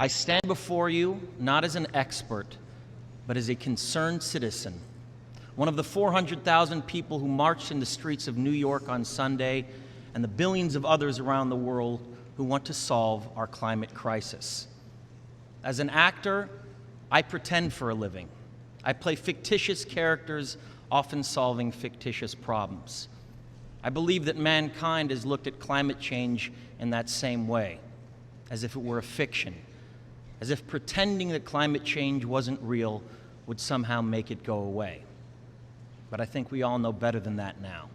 I stand before you not as an expert, but as a concerned citizen, one of the 400,000 people who marched in the streets of New York on Sunday, and the billions of others around the world who want to solve our climate crisis. As an actor, I pretend for a living. I play fictitious characters, often solving fictitious problems. I believe that mankind has looked at climate change in that same way, as if it were a fiction, as if pretending that climate change wasn't real would somehow make it go away. But I think we all know better than that now.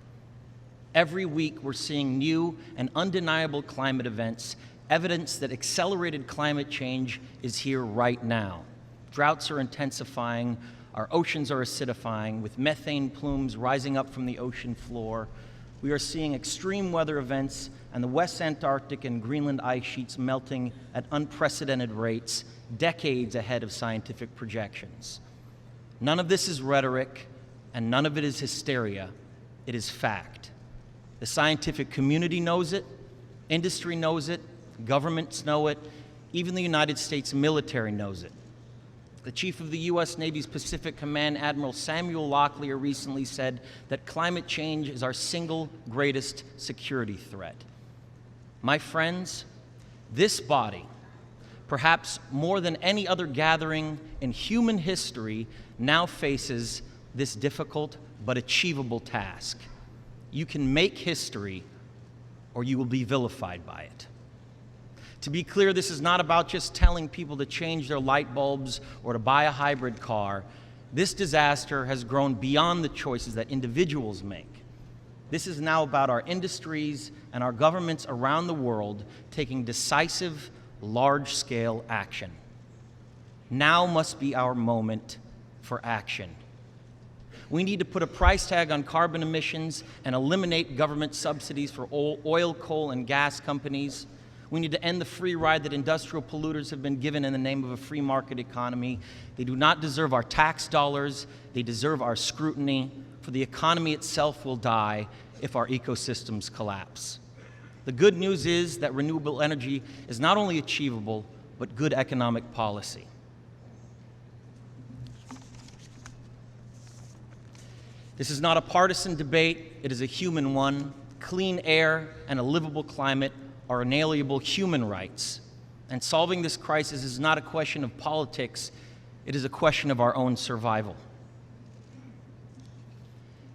Every week we're seeing new and undeniable climate events, evidence that accelerated climate change is here right now. Droughts are intensifying, our oceans are acidifying, with methane plumes rising up from the ocean floor. We are seeing extreme weather events and the West Antarctic and Greenland ice sheets melting at unprecedented rates, decades ahead of scientific projections. None of this is rhetoric, and none of it is hysteria. It is fact. The scientific community knows it, industry knows it, governments know it, even the United States military knows it. The chief of the U.S. Navy's Pacific Command, Admiral Samuel Locklear, recently said that climate change is our single greatest security threat. My friends, this body, perhaps more than any other gathering in human history, now faces this difficult but achievable task. You can make history, or you will be vilified by it. To be clear, this is not about just telling people to change their light bulbs or to buy a hybrid car. This disaster has grown beyond the choices that individuals make. This is now about our industries and our governments around the world taking decisive, large-scale action. Now must be our moment for action. We need to put a price tag on carbon emissions and eliminate government subsidies for oil, coal, and gas companies. We need to end the free ride that industrial polluters have been given in the name of a free market economy. They do not deserve our tax dollars. They deserve our scrutiny, for the economy itself will die if our ecosystems collapse. The good news is that renewable energy is not only achievable, but good economic policy. This is not a partisan debate, it is a human one. Clean air and a livable climate are inalienable human rights. And solving this crisis is not a question of politics, it is a question of our own survival.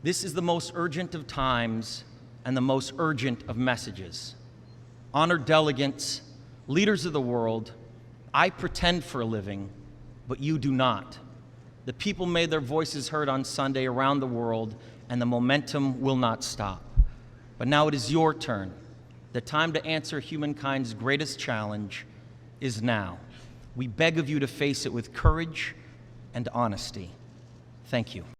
This is the most urgent of times and the most urgent of messages. Honored delegates, leaders of the world, I pretend for a living, but you do not. The people made their voices heard on Sunday around the world, and the momentum will not stop. But now it is your turn. The time to answer humankind's greatest challenge is now. We beg of you to face it with courage and honesty. Thank you.